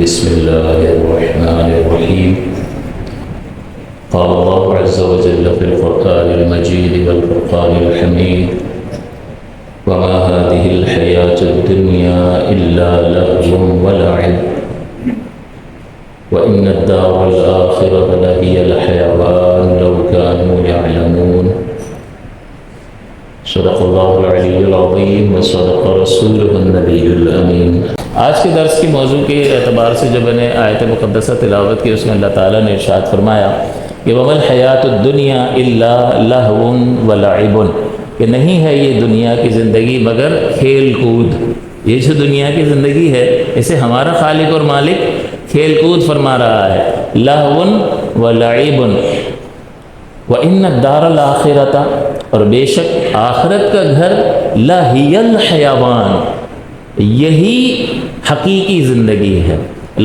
بسم الله الرحمن الرحيم. قال الله عز وجل في القرآن المجيد والفرقان الحميد: وما هذه الحياة الدنيا إلا لهو ولعب وإن الدار الآخرة لهي الحيوان لو كانوا يعلمون. صدق اللہ العلی العظیم وصدق رسولہ النبی الامین. آج کے درس کی موضوع کے اعتبار سے جو میں نے آیت مقدسہ تلاوت کی، اس میں اللہ تعالیٰ نے ارشاد فرمایا کہ وَمَا الْحَيَاةُ الدُّنْيَا إِلَّا لَهْوٌ وَلَعِبٌ، کہ نہیں ہے یہ دنیا کی زندگی مگر کھیل کود. یہ جو دنیا کی زندگی ہے اسے ہمارا خالق اور مالک کھیل کود فرما رہا ہے. لَهْوٌ وَلَعِبٌ وَإِنَّ الدَّارَ الْآخِرَةَ، اور بے شک آخرت کا گھر لَهِيَ الْحَيَوَانُ، یہی حقیقی زندگی ہے.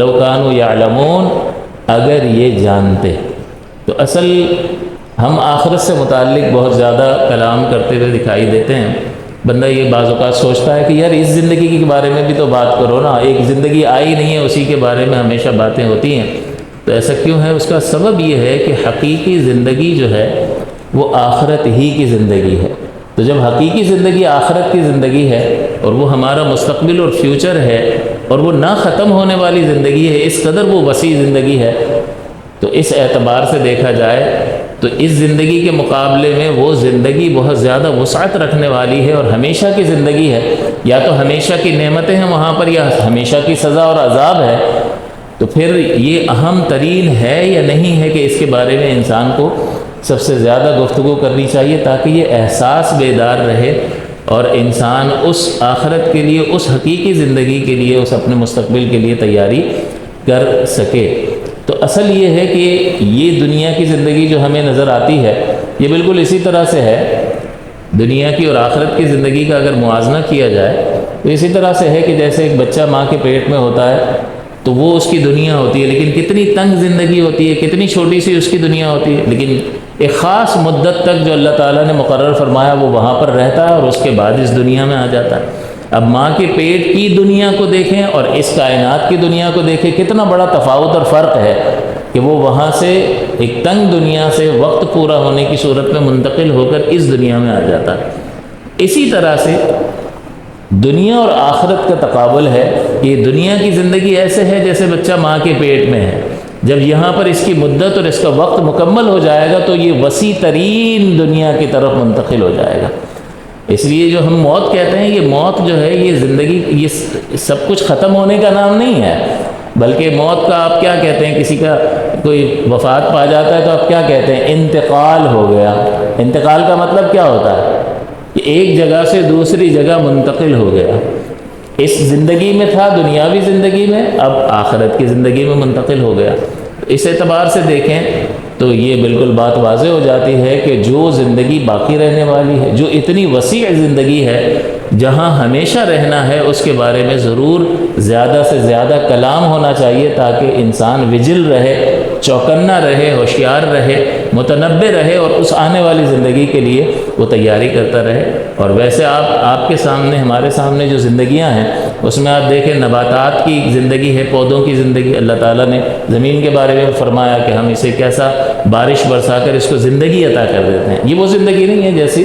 لو کانوا یعلمون، اگر یہ جانتے. تو اصل ہم آخرت سے متعلق بہت زیادہ کلام کرتے ہوئے دکھائی دیتے ہیں. بندہ یہ بعض اوقات سوچتا ہے کہ یار اس زندگی کے بارے میں بھی تو بات کرو نا، ایک زندگی آئی نہیں ہے اسی کے بارے میں ہمیشہ باتیں ہوتی ہیں. تو ایسا کیوں ہے؟ اس کا سبب یہ ہے کہ حقیقی زندگی جو ہے وہ آخرت ہی کی زندگی ہے. تو جب حقیقی زندگی آخرت کی زندگی ہے اور وہ ہمارا مستقبل اور فیوچر ہے اور وہ نہ ختم ہونے والی زندگی ہے، اس قدر وہ وسیع زندگی ہے، تو اس اعتبار سے دیکھا جائے تو اس زندگی کے مقابلے میں وہ زندگی بہت زیادہ وسعت رکھنے والی ہے اور ہمیشہ کی زندگی ہے. یا تو ہمیشہ کی نعمتیں ہیں وہاں پر، یا ہمیشہ کی سزا اور عذاب ہے. تو پھر یہ اہم ترین ہے یا نہیں ہے کہ اس کے بارے میں انسان کو سب سے زیادہ گفتگو کرنی چاہیے، تاکہ یہ احساس بیدار رہے اور انسان اس آخرت کے لیے، اس حقیقی زندگی کے لیے، اس اپنے مستقبل کے لیے تیاری کر سکے. تو اصل یہ ہے کہ یہ دنیا کی زندگی جو ہمیں نظر آتی ہے یہ بالکل اسی طرح سے ہے. دنیا کی اور آخرت کی زندگی کا اگر موازنہ کیا جائے تو اسی طرح سے ہے کہ جیسے ایک بچہ ماں کے پیٹ میں ہوتا ہے تو وہ اس کی دنیا ہوتی ہے، لیکن کتنی تنگ زندگی ہوتی ہے، کتنی چھوٹی سی اس کی دنیا ہوتی ہے، لیکن ایک خاص مدت تک جو اللہ تعالیٰ نے مقرر فرمایا وہ وہاں پر رہتا ہے اور اس کے بعد اس دنیا میں آ جاتا ہے. اب ماں کے پیٹ کی دنیا کو دیکھیں اور اس کائنات کی دنیا کو دیکھیں، کتنا بڑا تفاوت اور فرق ہے کہ وہ وہاں سے ایک تنگ دنیا سے وقت پورا ہونے کی صورت میں منتقل ہو کر اس دنیا میں آ جاتا ہے. اسی طرح سے دنیا اور آخرت کا تقابل ہے کہ دنیا کی زندگی ایسے ہے جیسے بچہ ماں کے پیٹ میں ہے. جب یہاں پر اس کی مدت اور اس کا وقت مکمل ہو جائے گا تو یہ وسیع ترین دنیا کی طرف منتقل ہو جائے گا. اس لیے جو ہم موت کہتے ہیں، یہ موت جو ہے یہ زندگی، یہ سب کچھ ختم ہونے کا نام نہیں ہے، بلکہ موت کا آپ کیا کہتے ہیں؟ کسی کا کوئی وفات پا جاتا ہے تو آپ کیا کہتے ہیں؟ انتقال ہو گیا. انتقال کا مطلب کیا ہوتا ہے؟ کہ ایک جگہ سے دوسری جگہ منتقل ہو گیا. اس زندگی میں تھا، دنیاوی زندگی میں، اب آخرت کی زندگی میں منتقل ہو گیا. اس اعتبار سے دیکھیں تو یہ بالکل بات واضح ہو جاتی ہے کہ جو زندگی باقی رہنے والی ہے، جو اتنی وسیع زندگی ہے جہاں ہمیشہ رہنا ہے، اس کے بارے میں ضرور زیادہ سے زیادہ کلام ہونا چاہیے تاکہ انسان وجل رہے، چوکنا رہے، ہوشیار رہے، متنبع رہے اور اس آنے والی زندگی کے لیے وہ تیاری کرتا رہے. اور ویسے آپ کے سامنے، ہمارے سامنے جو زندگیاں ہیں اس میں آپ دیکھیں نباتات کی زندگی ہے، پودوں کی زندگی. اللہ تعالیٰ نے زمین کے بارے میں فرمایا کہ ہم اسے کیسا بارش برسا کر اس کو زندگی عطا کر دیتے ہیں. یہ وہ زندگی نہیں ہے جیسی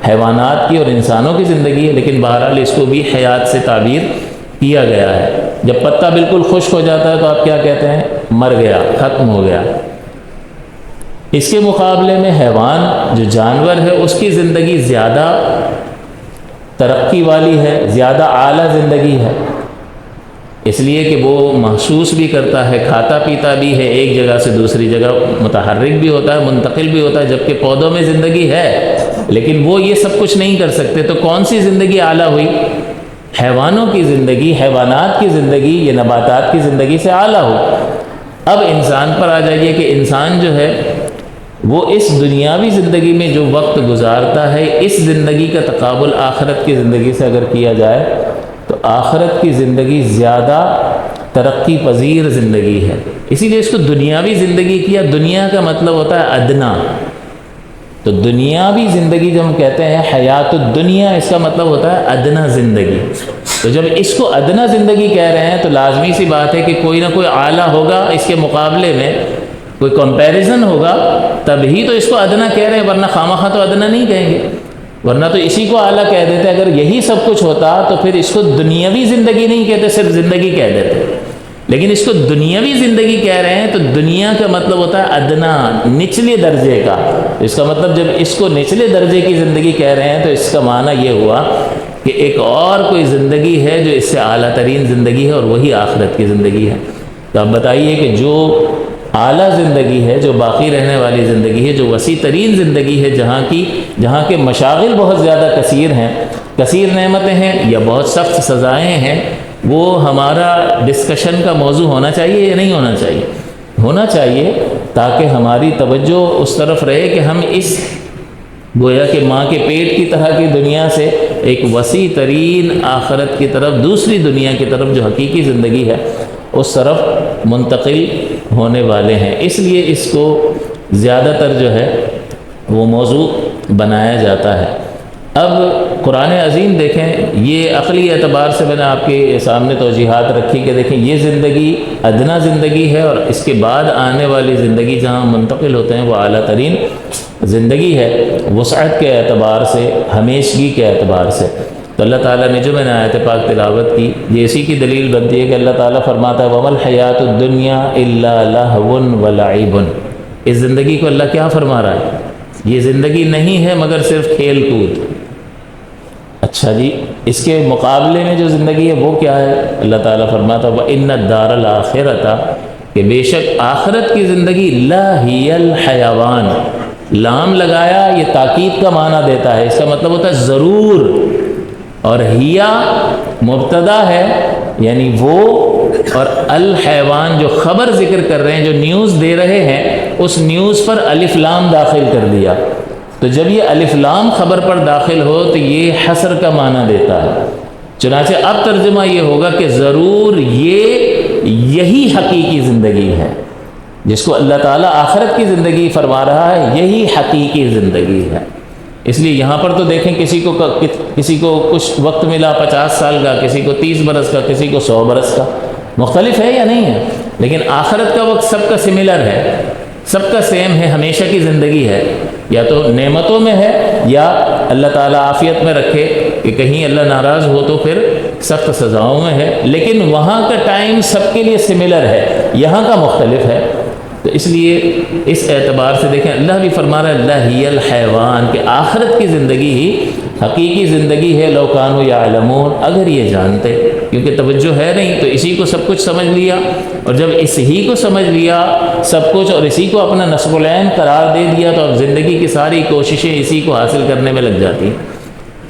حیوانات کی اور انسانوں کی زندگی ہے، لیکن بہرحال اس کو بھی حیات سے تعبیر کیا گیا ہے. جب پتا بالکل خشک ہو جاتا ہے تو آپ کیا کہتے ہیں؟ مر گیا، ختم ہو گیا. اس کے مقابلے میں حیوان جو جانور ہے اس کی زندگی زیادہ ترقی والی ہے، زیادہ اعلیٰ زندگی ہے، اس لیے کہ وہ محسوس بھی کرتا ہے، کھاتا پیتا بھی ہے، ایک جگہ سے دوسری جگہ متحرک بھی ہوتا ہے، منتقل بھی ہوتا ہے. جبکہ پودوں میں زندگی ہے لیکن وہ یہ سب کچھ نہیں کر سکتے. تو کون سی زندگی اعلیٰ ہوئی؟ حیوانوں کی زندگی، حیوانات کی زندگی، یہ نباتات کی زندگی سے اعلیٰ ہو. اب انسان پر آ جائیے کہ انسان جو ہے وہ اس دنیاوی زندگی میں جو وقت گزارتا ہے، اس زندگی کا تقابل آخرت کی زندگی سے اگر کیا جائے تو آخرت کی زندگی زیادہ ترقی پذیر زندگی ہے. اسی لیے اس کو دنیاوی زندگی کیا. دنیا کا مطلب ہوتا ہے ادنا. تو دنیاوی زندگی جو ہم کہتے ہیں حیات الدنیا، اس کا مطلب ہوتا ہے ادنا زندگی. تو جب اس کو ادنا زندگی کہہ رہے ہیں تو لازمی سی بات ہے کہ کوئی نہ کوئی اعلیٰ ہوگا اس کے مقابلے میں، کوئی کمپیریزن ہوگا، تب ہی تو اس کو ادنا کہہ رہے ہیں، ورنہ خواہ تو ادنا نہیں کہیں گے، ورنہ تو اسی کو اعلیٰ کہہ دیتے۔ اگر یہی سب کچھ ہوتا تو پھر اس کو دنیاوی زندگی نہیں کہتے، صرف زندگی کہہ دیتے، لیکن اس کو دنیاوی زندگی کہہ رہے ہیں تو دنیا کا مطلب ہوتا ہے ادنا، نچلے درجے کا۔ اس کا مطلب جب اس کو نچلے درجے کی زندگی کہہ رہے ہیں تو اس کا معنی یہ ہوا کہ ایک اور کوئی زندگی ہے جو اس سے اعلیٰ ترین زندگی ہے، اور وہی آخرت کی زندگی ہے۔ تو اب بتائیے کہ جو اعلیٰ زندگی ہے، جو باقی رہنے والی زندگی ہے، جو وسیع ترین زندگی ہے، جہاں کے مشاغل بہت زیادہ کثیر ہیں، کثیر نعمتیں ہیں یا بہت سخت سزائیں ہیں، وہ ہمارا ڈسکشن کا موضوع ہونا چاہیے یا نہیں ہونا چاہیے؟ ہونا چاہیے، تاکہ ہماری توجہ اس طرف رہے کہ ہم اس گویا کہ ماں کے پیٹ کی طرح کی دنیا سے ایک وسیع ترین آخرت کی طرف، دوسری دنیا کی طرف جو حقیقی زندگی ہے، اس طرف منتقل ہونے والے ہیں۔ اس لیے اس کو زیادہ تر جو ہے وہ موضوع بنایا جاتا ہے۔ اب قرآن عظیم دیکھیں، یہ عقلی اعتبار سے میں نے آپ کے سامنے توجیحات رکھی کہ دیکھیں یہ زندگی ادنا زندگی ہے، اور اس کے بعد آنے والی زندگی جہاں منتقل ہوتے ہیں وہ اعلیٰ ترین زندگی ہے، وسعت کے اعتبار سے، ہمیشگی کے اعتبار سے۔ تو اللہ تعالیٰ نے جو میں نے آیت پاک تلاوت کی، یہ اسی کی دلیل بنتی ہے کہ اللہ تعالیٰ فرماتا ہے وَمَا الْحَيَاةُ الدُّنْيَا إِلَّا لَهْوٌ وَلَعِبٌ۔ اس زندگی کو اللہ کیا فرما رہا ہے؟ یہ زندگی نہیں ہے مگر صرف کھیل کود۔ اچھا جی، اس کے مقابلے میں جو زندگی ہے وہ کیا ہے؟ اللہ تعالیٰ فرماتا ہے وَإِنَّ الدَّارَ الْآخِرَةَ، کہ بے شک آخرت کی زندگی لَا هِيَ الْحَيَوَانُ، لام لگایا یہ تاکید کا معنی دیتا ہے، اس کا مطلب ہوتا ہے ضرور، اور ہیا مبتدا ہے یعنی وہ، اور الحیوان جو خبر ذکر کر رہے ہیں، جو نیوز دے رہے ہیں، اس نیوز پر الف لام داخل کر دیا۔ تو جب یہ الف لام خبر پر داخل ہو تو یہ حصر کا معنی دیتا ہے۔ چنانچہ اب ترجمہ یہ ہوگا کہ ضرور یہی حقیقی زندگی ہے، جس کو اللہ تعالیٰ آخرت کی زندگی فرما رہا ہے، یہی حقیقی زندگی ہے۔ اس لیے یہاں پر تو دیکھیں کسی کو کچھ وقت ملا 50 سال کا، کسی کو 30 برس کا، کسی کو 100 برس کا، مختلف ہے یا نہیں ہے؟ لیکن آخرت کا وقت سب کا سملر ہے، سب کا سیم ہے، ہمیشہ کی زندگی ہے، یا تو نعمتوں میں ہے یا اللہ تعالیٰ عافیت میں رکھے کہ کہیں اللہ ناراض ہو تو پھر سخت سزاؤں میں ہے، لیکن وہاں کا ٹائم سب کے لیے سملر ہے، یہاں کا مختلف ہے۔ تو اس لیے اس اعتبار سے دیکھیں اللہ بھی فرما رہا ہے اللہ ہی الحیوان، کہ آخرت کی زندگی ہی حقیقی زندگی ہے، لو کانوا یعلمون، اگر یہ جانتے، کیونکہ توجہ ہے نہیں تو اسی کو سب کچھ سمجھ لیا، اور جب اس ہی کو سمجھ لیا سب کچھ اور اسی کو اپنا نصب العین قرار دے دیا تو اب زندگی کی ساری کوششیں اسی کو حاصل کرنے میں لگ جاتی ہیں۔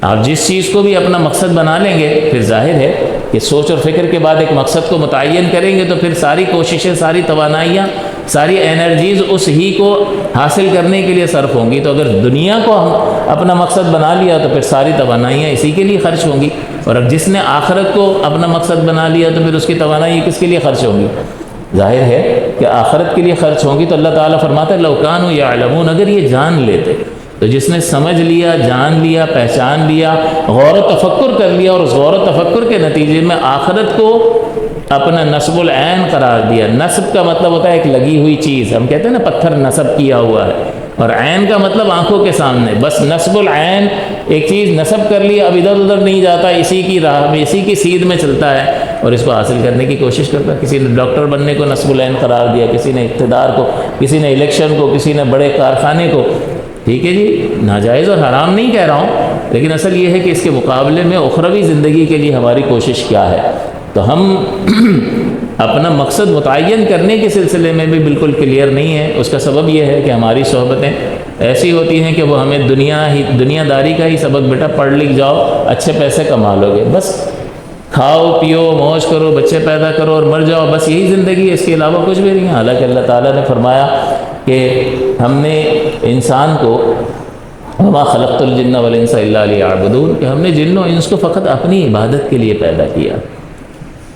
آپ جس چیز کو بھی اپنا مقصد بنا لیں گے پھر ظاہر ہے کہ سوچ اور فکر کے بعد ایک مقصد کو متعین کریں گے تو پھر ساری کوششیں، ساری توانائیاں، ساری انرجیز اس ہی کو حاصل کرنے کے لیے صرف ہوں گی۔ تو اگر دنیا کو ہم اپنا مقصد بنا لیا تو پھر ساری توانائیاں اسی کے لیے خرچ ہوں گی، اور اب جس نے آخرت کو اپنا مقصد بنا لیا تو پھر اس کی توانائی کس کے لیے خرچ ہوں گی؟ ظاہر ہے کہ آخرت کے لیے خرچ ہوں گی۔ تو اللہ تعالیٰ فرماتا ہے لو کانوا یعلمون، اگر یہ جان لیتے، تو جس نے سمجھ لیا، جان لیا، پہچان لیا، غور و تفکر کر لیا، اور اس غور و تفکر کے نتیجے میں آخرت کو اپنا نصب العین قرار دیا۔ نصب کا مطلب ہوتا ہے ایک لگی ہوئی چیز، ہم کہتے ہیں نا پتھر نصب کیا ہوا ہے، اور عین کا مطلب آنکھوں کے سامنے، بس نصب العین، ایک چیز نصب کر لی، اب ادھر ادھر نہیں جاتا، اسی کی راہ میں، اسی کی سیدھ میں چلتا ہے اور اس کو حاصل کرنے کی کوشش کرتا ہے۔ کسی نے ڈاکٹر بننے کو نصب العین قرار دیا، کسی نے اقتدار کو، کسی نے الیکشن کو، کسی نے بڑے کارخانے کو۔ ٹھیک ہے جی، ناجائز اور حرام نہیں کہہ رہا ہوں، لیکن اصل یہ ہے کہ اس کے مقابلے میں اخروی زندگی کے لیے ہماری کوشش کیا ہے۔ تو ہم اپنا مقصد متعین کرنے کے سلسلے میں بھی بالکل کلیئر نہیں ہے۔ اس کا سبب یہ ہے کہ ہماری صحبتیں ایسی ہوتی ہیں کہ وہ ہمیں دنیا داری کا ہی سبق، بیٹا پڑھ لکھ جاؤ، اچھے پیسے کما لو گے، بس کھاؤ پیو موج کرو، بچے پیدا کرو اور مر جاؤ، بس یہی زندگی ہے، اس کے علاوہ کچھ بھی نہیں ہے۔ حالانکہ اللہ تعالیٰ نے فرمایا کہ ہم نے انسان کو وما خلقت الجن والانس الا لیعبدون، کہ ہم نے جن و انس کو فقط اپنی عبادت کے لیے پیدا کیا۔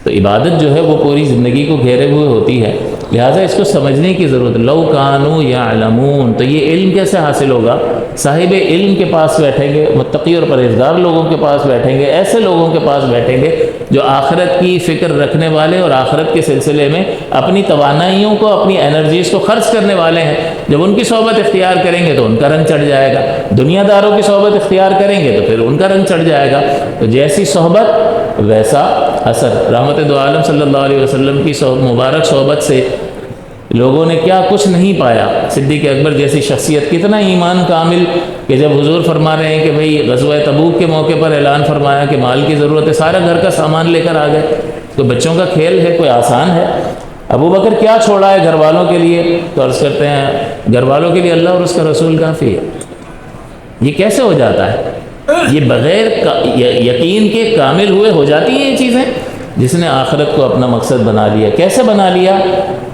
تو عبادت جو ہے وہ پوری زندگی کو گھیرے ہوئے ہوتی ہے، لہٰذا اس کو سمجھنے کی ضرورت ہے۔ لو کانوا یعلمون، تو یہ علم کیسے حاصل ہوگا؟ صاحب علم کے پاس بیٹھیں گے، متقی اور پرہیزگار لوگوں کے پاس بیٹھیں گے، ایسے لوگوں کے پاس بیٹھیں گے جو آخرت کی فکر رکھنے والے اور آخرت کے سلسلے میں اپنی توانائیوں کو، اپنی انرجیز کو خرچ کرنے والے ہیں۔ جب ان کی صحبت اختیار کریں گے تو ان کا رنگ چڑھ جائے گا، دنیا داروں کی صحبت اختیار کریں گے تو پھر ان کا رنگ چڑھ جائے گا۔ تو جیسی صحبت ویسا اثر۔ رحمت دو عالم صلی اللہ علیہ وسلم کی مبارک صحبت سے لوگوں نے کیا کچھ نہیں پایا۔ صدیق اکبر جیسی شخصیت، کتنا ایمان کامل کہ جب حضور فرما رہے ہیں کہ بھئی غزوہ تبوک کے موقع پر اعلان فرمایا کہ مال کی ضرورت ہے، سارا گھر کا سامان لے کر آ گئے۔ تو بچوں کا کھیل ہے، کوئی آسان ہے؟ ابو بکر کیا چھوڑا ہے گھر والوں کے لیے؟ تو عرض کرتے ہیں گھر والوں کے لیے اللہ اور اس کا رسول کافی ہے۔ یہ کیسے ہو جاتا ہے؟ یہ بغیر یقین کے کامل ہوئے ہو جاتی ہیں یہ چیزیں؟ جس نے آخرت کو اپنا مقصد بنا لیا۔ کیسے بنا لیا؟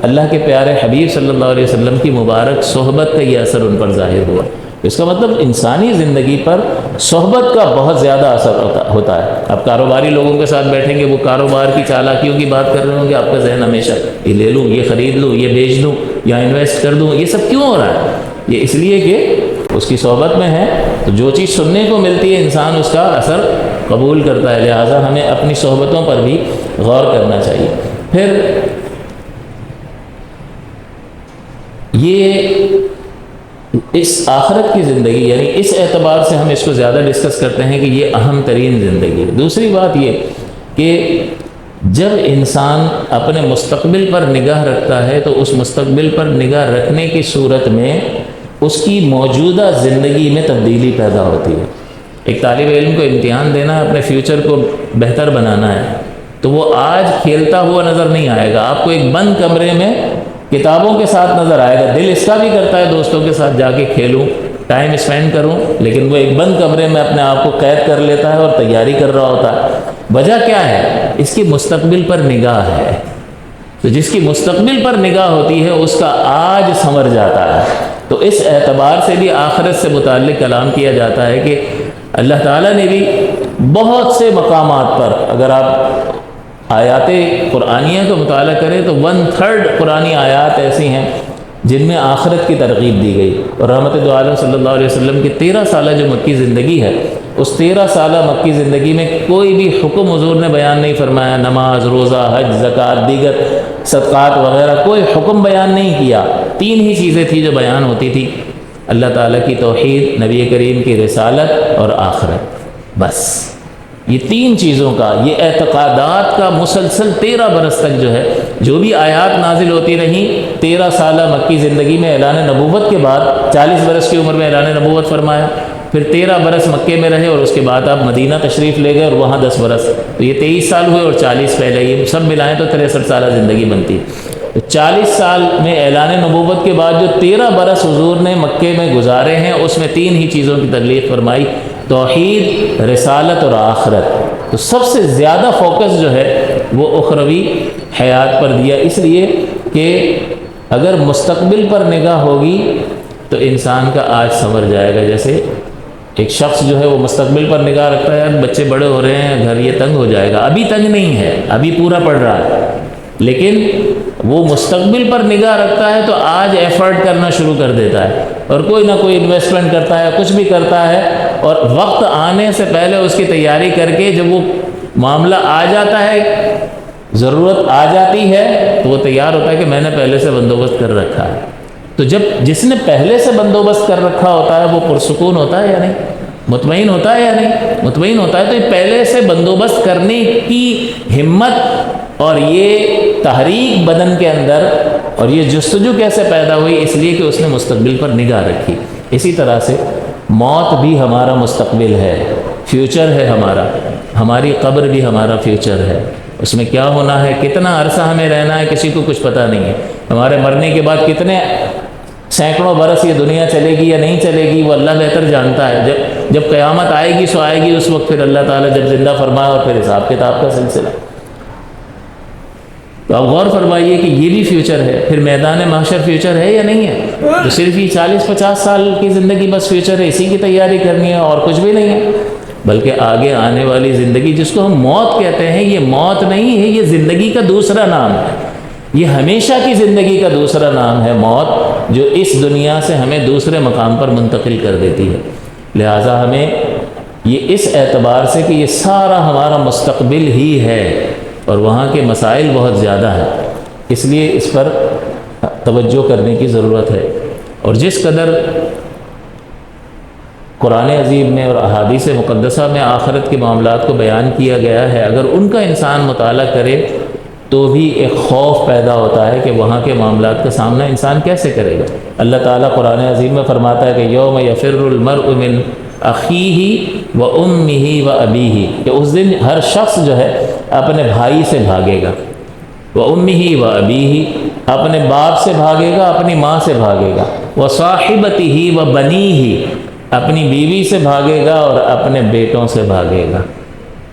اللہ کے پیارے حبیب صلی اللہ علیہ وسلم کی مبارک صحبت کا یہ اثر ان پر ظاہر ہوا۔ اس کا مطلب انسانی زندگی پر صحبت کا بہت زیادہ اثر ہوتا ہے۔ اب کاروباری لوگوں کے ساتھ بیٹھیں گے، وہ کاروبار کی چالاکیوں کی بات کر رہے ہوں گے، آپ کا ذہن ہمیشہ یہ لے لوں، یہ خرید لوں، یہ بیچ دوں یا انویسٹ کر دوں۔ یہ سب کیوں ہو رہا ہے؟ یہ اس لیے کہ اس کی صحبت میں ہے، تو جو چیز سننے کو ملتی ہے انسان اس کا اثر قبول کرتا ہے۔ لہٰذا ہمیں اپنی صحبتوں پر بھی غور کرنا چاہیے۔ پھر یہ اس آخرت کی زندگی، یعنی اس اعتبار سے ہم اس کو زیادہ ڈسکس کرتے ہیں کہ یہ اہم ترین زندگی ہے۔ دوسری بات یہ کہ جب انسان اپنے مستقبل پر نگاہ رکھتا ہے تو اس مستقبل پر نگاہ رکھنے کی صورت میں اس کی موجودہ زندگی میں تبدیلی پیدا ہوتی ہے۔ ایک طالب علم کو امتحان دینا ہے، اپنے فیوچر کو بہتر بنانا ہے، تو وہ آج کھیلتا ہوا نظر نہیں آئے گا، آپ کو ایک بند کمرے میں کتابوں کے ساتھ نظر آئے گا۔ دل اس کا بھی کرتا ہے دوستوں کے ساتھ جا کے کھیلوں، ٹائم اسپینڈ کروں، لیکن وہ ایک بند کمرے میں اپنے آپ کو قید کر لیتا ہے اور تیاری کر رہا ہوتا ہے۔ وجہ کیا ہے؟ اس کی مستقبل پر نگاہ ہے۔ تو جس کی مستقبل پر نگاہ ہوتی ہے اس کا آج سنور جاتا ہے۔ تو اس اعتبار سے بھی آخرت سے متعلق کلام کیا جاتا ہے کہ اللہ تعالیٰ نے بھی بہت سے مقامات پر، اگر آپ آیات قرآنیہ کا مطالعہ کریں تو 1/3 قرآنی آیات ایسی ہیں جن میں آخرت کی ترغیب دی گئی۔ اور رحمت دو عالم صلی اللہ علیہ وسلم کی 13 سالہ جو مکی زندگی ہے، اس 13 سالہ مکی زندگی میں کوئی بھی حکم حضور نے بیان نہیں فرمایا، نماز، روزہ، حج، زکوٰۃ، دیگر صدقات وغیرہ کوئی حکم بیان نہیں کیا۔ 3 ہی چیزیں تھیں جو بیان ہوتی تھی، اللہ تعالیٰ کی توحید، نبی کریم کی رسالت اور آخرت، بس یہ 3 چیزوں کا، یہ اعتقادات کا مسلسل 13 برس تک جو ہے جو بھی آیات نازل ہوتی رہیں۔ 13 سالہ مکی زندگی میں اعلان نبوت کے بعد 40 برس کی عمر میں اعلان نبوت فرمایا، پھر 13 برس مکے میں رہے اور اس کے بعد آپ مدینہ تشریف لے گئے اور وہاں 10 برس، تو یہ 23 سال ہوئے اور 40 پہلے، یہ سب ملائیں تو 63 سالہ زندگی بنتی ہے۔ 40 سال میں اعلان نبوت کے بعد جو 13 برس حضور نے مکے میں گزارے ہیں، اس میں 3 ہی چیزوں کی تبلیغ فرمائی، توحید، رسالت اور آخرت۔ تو سب سے زیادہ فوکس جو ہے وہ اخروی حیات پر دیا، اس لیے کہ اگر مستقبل پر نگاہ ہوگی تو انسان کا آج سنور جائے گا۔ جیسے ایک شخص جو ہے وہ مستقبل پر نگاہ رکھتا ہے، یار بچے بڑے ہو رہے ہیں، گھر یہ تنگ ہو جائے گا، ابھی تنگ نہیں ہے، ابھی پورا پڑ رہا ہے، لیکن وہ مستقبل پر نگاہ رکھتا ہے تو آج ایفرٹ کرنا شروع کر دیتا ہے اور کوئی نہ کوئی انویسٹمنٹ کرتا ہے، کچھ بھی کرتا ہے، اور وقت آنے سے پہلے اس کی تیاری کر کے جب وہ معاملہ آ جاتا ہے، ضرورت آ جاتی ہے، تو وہ تیار ہوتا ہے کہ میں نے پہلے سے بندوبست کر رکھا ہے۔ تو جب جس نے پہلے سے بندوبست کر رکھا ہوتا ہے وہ پرسکون ہوتا ہے یا نہیں؟ مطمئن ہوتا ہے یا نہیں؟ مطمئن ہوتا ہے۔ تو یہ پہلے سے بندوبست کرنے کی ہمت اور یہ تحریک بدن کے اندر اور یہ جستجو کیسے پیدا ہوئی؟ اس لیے کہ اس نے مستقبل پر نگاہ رکھی۔ اسی طرح سے موت بھی ہمارا مستقبل ہے، فیوچر ہے ہمارا، ہماری قبر بھی ہمارا فیوچر ہے۔ اس میں کیا ہونا ہے، کتنا عرصہ ہمیں رہنا ہے، کسی کو کچھ پتہ نہیں ہے۔ ہمارے مرنے کے بعد کتنے سینکڑوں برس یہ دنیا چلے گی یا نہیں چلے گی، وہ اللہ بہتر جانتا ہے۔ جب قیامت آئے گی سو آئے گی، اس وقت پھر اللہ تعالیٰ جب زندہ فرمائے اور پھر حساب کتاب کا سلسلہ۔ تو آپ غور فرمائیے کہ یہ بھی فیوچر ہے، پھر میدان محشر فیوچر ہے یا نہیں ہے؟ تو صرف یہ 40-50 سال کی زندگی بس فیوچر ہے، اسی کی تیاری کرنی ہے اور کچھ بھی نہیں ہے، بلکہ آگے آنے والی زندگی جس کو ہم موت کہتے ہیں، یہ موت نہیں ہے، یہ زندگی کا دوسرا نام ہے۔ یہ ہمیشہ کی زندگی کا دوسرا نام ہے موت، جو اس دنیا سے ہمیں دوسرے مقام پر منتقل کر دیتی ہے۔ لہٰذا ہمیں یہ اس اعتبار سے کہ یہ سارا ہمارا مستقبل ہی ہے اور وہاں کے مسائل بہت زیادہ ہیں، اس لیے اس پر توجہ کرنے کی ضرورت ہے۔ اور جس قدر قرآن عظیم میں اور احادیث مقدسہ میں آخرت کے معاملات کو بیان کیا گیا ہے، اگر ان کا انسان مطالعہ کرے تو بھی ایک خوف پیدا ہوتا ہے کہ وہاں کے معاملات کا سامنا انسان کیسے کرے گا۔ اللہ تعالیٰ قرآن عظیم میں فرماتا ہے کہ یوم یفر المرء من اخیہ و امہ و ابیہ، کہ اس دن ہر شخص جو ہے اپنے بھائی سے بھاگے گا، و امہ و ابیہ، اپنے باپ سے بھاگے گا، اپنی ماں سے بھاگے گا، و صاحبتہ و بنیہ، اپنی بیوی سے بھاگے گا اور اپنے بیٹوں سے بھاگے گا۔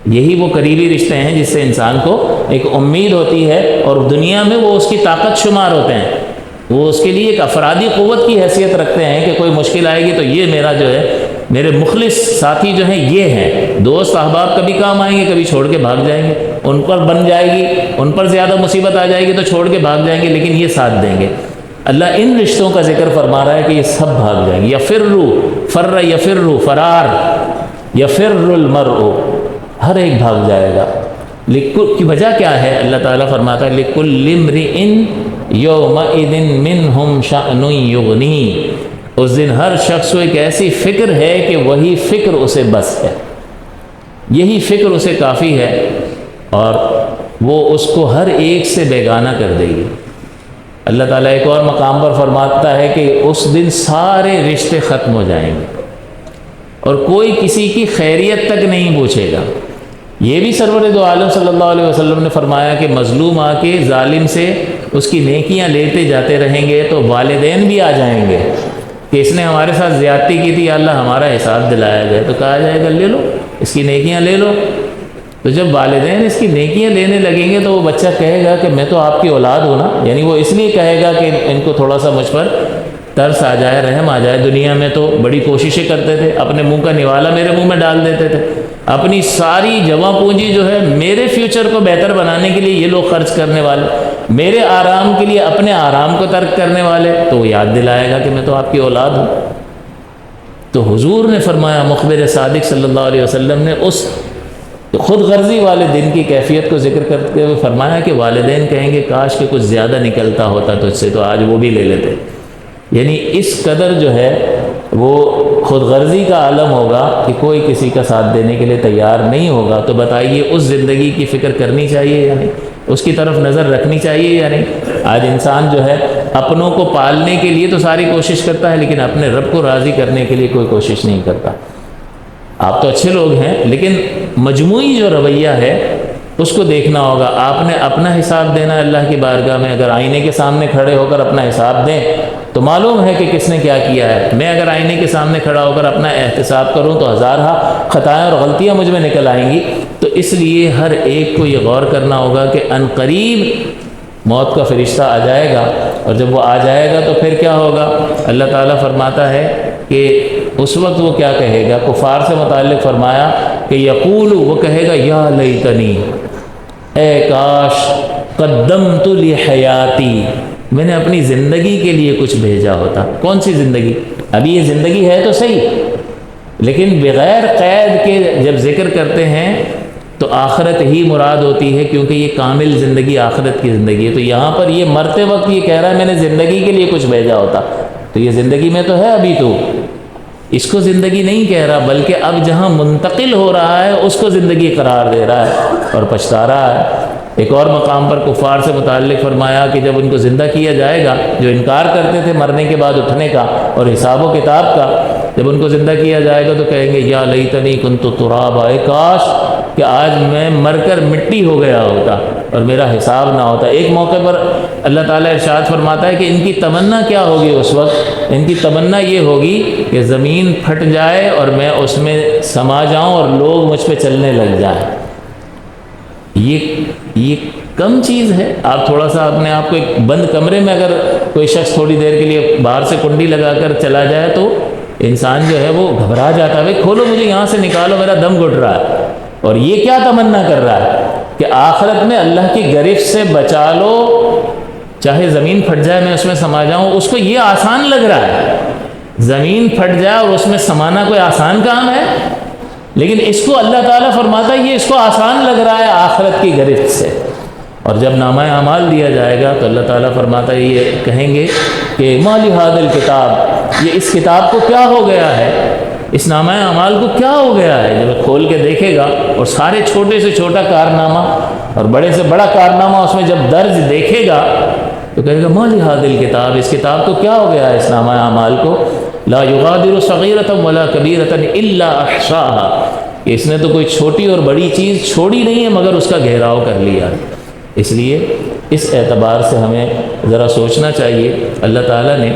یہی وہ قریبی رشتے ہیں جس سے انسان کو ایک امید ہوتی ہے، اور دنیا میں وہ اس کی طاقت شمار ہوتے ہیں، وہ اس کے لیے ایک افرادی قوت کی حیثیت رکھتے ہیں کہ کوئی مشکل آئے گی تو یہ میرا جو ہے، میرے مخلص ساتھی جو ہیں یہ ہیں، دوست احباب کبھی کام آئیں گے، کبھی چھوڑ کے بھاگ جائیں گے، ان پر بن جائے گی، ان پر زیادہ مصیبت آ جائے گی تو چھوڑ کے بھاگ جائیں گے، لیکن یہ ساتھ دیں گے۔ اللہ ان رشتوں کا ذکر فرما رہا ہے کہ یہ سب بھاگ جائیں گے۔ یفرو، فر یفرو، فرار، یفر المرء، ہر ایک بھاگ جائے گا۔ کی وجہ کیا ہے؟ اللہ تعالیٰ فرماتا ہے لِكُلِّ امْرِئٍ يَوْمَئِذٍ مِّنْهُمْ شَأْنٌ يُغْنِيهِ، اس دن ہر شخص کو ایک ایسی فکر ہے کہ وہی فکر اسے بس ہے، یہی فکر اسے کافی ہے، اور وہ اس کو ہر ایک سے بیگانہ کر دے گی۔ اللہ تعالیٰ ایک اور مقام پر فرماتا ہے کہ اس دن سارے رشتے ختم ہو جائیں گے اور کوئی کسی کی خیریت تک نہیں پوچھے گا۔ یہ بھی سرور دو عالم صلی اللہ علیہ وسلم نے فرمایا کہ مظلوم آ کے ظالم سے اس کی نیکیاں لیتے جاتے رہیں گے تو والدین بھی آ جائیں گے کہ اس نے ہمارے ساتھ زیادتی کی تھی، یا اللہ ہمارا حساب دلایا جائے، تو کہا جائے گا لے لو اس کی نیکیاں لے لو۔ تو جب والدین اس کی نیکیاں لینے لگیں گے تو وہ بچہ کہے گا کہ میں تو آپ کی اولاد ہوں نا، یعنی وہ اس لیے کہے گا کہ ان کو تھوڑا سا مجھ پر ترس آ جائے، رحم آ جائے۔ دنیا میں تو بڑی کوششیں کرتے تھے، اپنے منہ کا نوالا میرے منہ میں ڈال دیتے تھے، اپنی ساری جمع پونجی جو ہے میرے فیوچر کو بہتر بنانے کے لیے یہ لوگ خرچ کرنے والے، میرے آرام کے لیے اپنے آرام کو ترک کرنے والے، تو وہ یاد دلائے گا کہ میں تو آپ کی اولاد ہوں۔ تو حضور نے فرمایا، مخبر صادق صلی اللہ علیہ وسلم نے اس خود غرضی والے دن کی کیفیت کو ذکر کرتے ہوئے فرمایا کہ والدین کہیں گے کاش کہ کچھ زیادہ نکلتا ہوتا تجھ سے، تو آج وہ بھی لے لیتے۔ یعنی اس قدر جو ہے وہ خود غرضی کا عالم ہوگا کہ کوئی کسی کا ساتھ دینے کے لیے تیار نہیں ہوگا۔ تو بتائیے اس زندگی کی فکر کرنی چاہیے یا نہیں؟ اس کی طرف نظر رکھنی چاہیے یا نہیں؟ آج انسان جو ہے اپنوں کو پالنے کے لیے تو ساری کوشش کرتا ہے، لیکن اپنے رب کو راضی کرنے کے لیے کوئی کوشش نہیں کرتا۔ آپ تو اچھے لوگ ہیں، لیکن مجموعی جو رویہ ہے اس کو دیکھنا ہوگا۔ آپ نے اپنا حساب دینا اللہ کی بارگاہ میں، اگر آئینے کے سامنے کھڑے ہو کر اپنا حساب دیں تو معلوم ہے کہ کس نے کیا کیا ہے۔ میں اگر آئینے کے سامنے کھڑا ہو کر اپنا احتساب کروں تو ہزارہ خطائیں اور غلطیاں مجھ میں نکل آئیں گی۔ تو اس لیے ہر ایک کو یہ غور کرنا ہوگا کہ ان قریب موت کا فرشتہ آ جائے گا، اور جب وہ آ جائے گا تو پھر کیا ہوگا؟ اللہ تعالیٰ فرماتا ہے کہ اس وقت وہ کیا کہے گا؟ کفار سے متعلق فرمایا کہ یقول، وہ کہے گا یا لیتنی، اے کاش، قدمت لحیاتی، میں نے اپنی زندگی کے لیے کچھ بھیجا ہوتا۔ کون سی زندگی؟ ابھی یہ زندگی ہے تو صحیح، لیکن بغیر قید کے جب ذکر کرتے ہیں تو آخرت ہی مراد ہوتی ہے، کیونکہ یہ کامل زندگی آخرت کی زندگی ہے۔ تو یہاں پر یہ مرتے وقت یہ کہہ رہا ہے میں نے زندگی کے لیے کچھ بھیجا ہوتا، تو یہ زندگی میں تو ہے ابھی، تو اس کو زندگی نہیں کہہ رہا، بلکہ اب جہاں منتقل ہو رہا ہے اس کو زندگی قرار دے رہا ہے اور پچھتا رہا ہے۔ ایک اور مقام پر کفار سے متعلق فرمایا کہ جب ان کو زندہ کیا جائے گا، جو انکار کرتے تھے مرنے کے بعد اٹھنے کا اور حساب و کتاب کا، جب ان کو زندہ کیا جائے گا تو کہیں گے یا لیتنی کنت ترابا، اے کاش کہ آج میں مر کر مٹی ہو گیا ہوتا اور میرا حساب نہ ہوتا۔ ایک موقع پر اللہ تعالیٰ ارشاد فرماتا ہے کہ ان کی تمنا کیا ہوگی اس وقت؟ ان کی تمنا یہ ہوگی کہ زمین پھٹ جائے اور میں اس میں سما جاؤں اور لوگ مجھ پہ چلنے لگ جائیں۔ یہ کم چیز ہے۔ آپ تھوڑا سا اپنے آپ کو ایک بند کمرے میں اگر کوئی شخص تھوڑی دیر کے لیے باہر سے کنڈی لگا کر چلا جائے تو انسان جو ہے وہ گھبرا جاتا ہے، کھولو مجھے یہاں سے نکالو، میرا دم گھٹ رہا ہے۔ اور یہ کیا تمنا کر رہا ہے کہ آخرت میں اللہ کی گرفت سے بچا لو چاہے زمین پھٹ جائے میں اس میں سما جاؤں، اس کو یہ آسان لگ رہا ہے، زمین پھٹ جائے اور اس میں سمانا کوئی آسان کام ہے، لیکن اس کو اللہ تعالیٰ فرماتا ہے یہ اس کو آسان لگ رہا ہے آخرت کی گرفت سے۔ اور جب نامہ اعمال دیا جائے گا تو اللہ تعالیٰ فرماتا ہے، یہ کہیں گے کہ ما لہذا الکتاب، یہ اس کتاب کو کیا ہو گیا ہے، اس نامہ اعمال کو کیا ہو گیا ہے۔ جب کھول کے دیکھے گا اور سارے چھوٹے سے چھوٹا کارنامہ اور بڑے سے بڑا کارنامہ اس میں جب درج دیکھے گا تو کہے گا ما لہذا الکتاب، اس کتاب کو کیا ہو گیا ہے، اس نامہ اعمال کو، لا یغادر صغیرۃ ولا کبیرۃ الا احصاها، اس نے تو کوئی چھوٹی اور بڑی چیز چھوڑی نہیں ہے مگر اس کا گھیراؤ کر لیا۔ اس لیے اس اعتبار سے ہمیں ذرا سوچنا چاہیے۔ اللہ تعالیٰ نے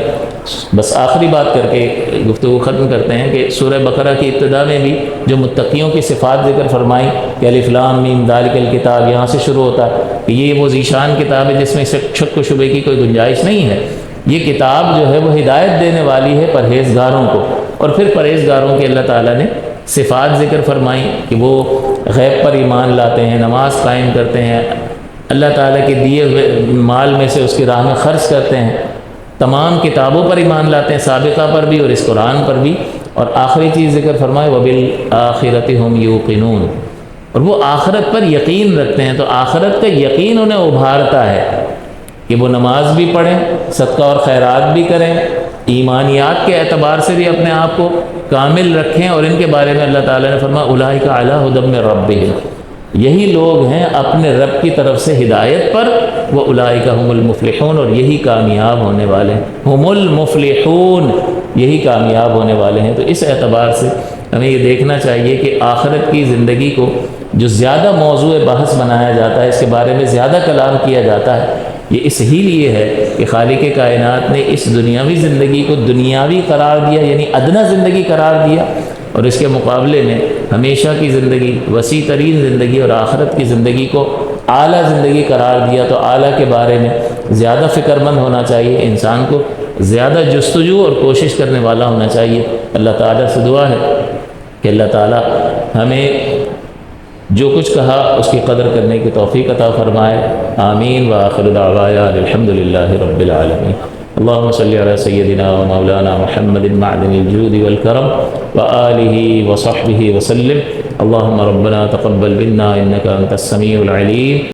بس آخری بات کر کے گفتگو ختم کرتے ہیں کہ سورہ بقرہ کی ابتدا میں بھی جو متقیوں کی صفات ذکر فرمائی کہ الف لام میم ذالک الکتاب، یہاں سے شروع ہوتا ہے کہ یہ وہ ذیشان کتاب ہے جس میں شک و شبے کی کوئی گنجائش نہیں ہے۔ یہ کتاب جو ہے وہ ہدایت دینے والی ہے پرہیزگاروں کو، اور پھر پرہیزگاروں کے اللہ تعالیٰ نے صفات ذکر فرمائی کہ وہ غیب پر ایمان لاتے ہیں، نماز قائم کرتے ہیں، اللہ تعالیٰ کے دیے ہوئے مال میں سے اس کی راہ میں خرچ کرتے ہیں، تمام کتابوں پر ایمان لاتے ہیں، سابقہ پر بھی اور اس قرآن پر بھی، اور آخری چیز ذکر فرمائے وَبِالْآخِرَةِ هُمْ يُوقِنُونَ، اور وہ آخرت پر یقین رکھتے ہیں۔ تو آخرت کا یقین انہیں ابھارتا ہے کہ وہ نماز بھی پڑھیں، صدقہ اور خیرات بھی کریں، ایمانیات کے اعتبار سے بھی اپنے آپ کو کامل رکھیں، اور ان کے بارے میں اللہ تعالیٰ نے فرمایا اولئک علی ھدی من ربہم، یہی لوگ ہیں اپنے رب کی طرف سے ہدایت پر، وہ اولئک هم المفلحون، اور یہی کامیاب ہونے والے ہیں، هم المفلحون، یہی کامیاب ہونے والے ہیں۔ تو اس اعتبار سے ہمیں یہ دیکھنا چاہیے کہ آخرت کی زندگی کو جو زیادہ موضوع بحث بنایا جاتا ہے، اس کے بارے میں زیادہ کلام کیا جاتا ہے، یہ اس ہی لیے ہے کہ خالق کائنات نے اس دنیاوی زندگی کو دنیاوی قرار دیا، یعنی ادنا زندگی قرار دیا، اور اس کے مقابلے میں ہمیشہ کی زندگی، وسیع ترین زندگی اور آخرت کی زندگی کو اعلیٰ زندگی قرار دیا۔ تو اعلیٰ کے بارے میں زیادہ فکر مند ہونا چاہیے، انسان کو زیادہ جستجو اور کوشش کرنے والا ہونا چاہیے۔ اللہ تعالیٰ سے دعا ہے کہ اللہ تعالیٰ ہمیں جو کچھ کہا اس کی قدر کرنے کی توفیق عطا فرمائے۔ آمین وآخر دعوانا الحمدللہ رب العالمین۔ اللهم صل على سيدنا ومولانا محمد معدن الجود والكرم وآله وصحبه وسلم۔ اللهم ربنا تقبل منا إنك أنت السميع العليم۔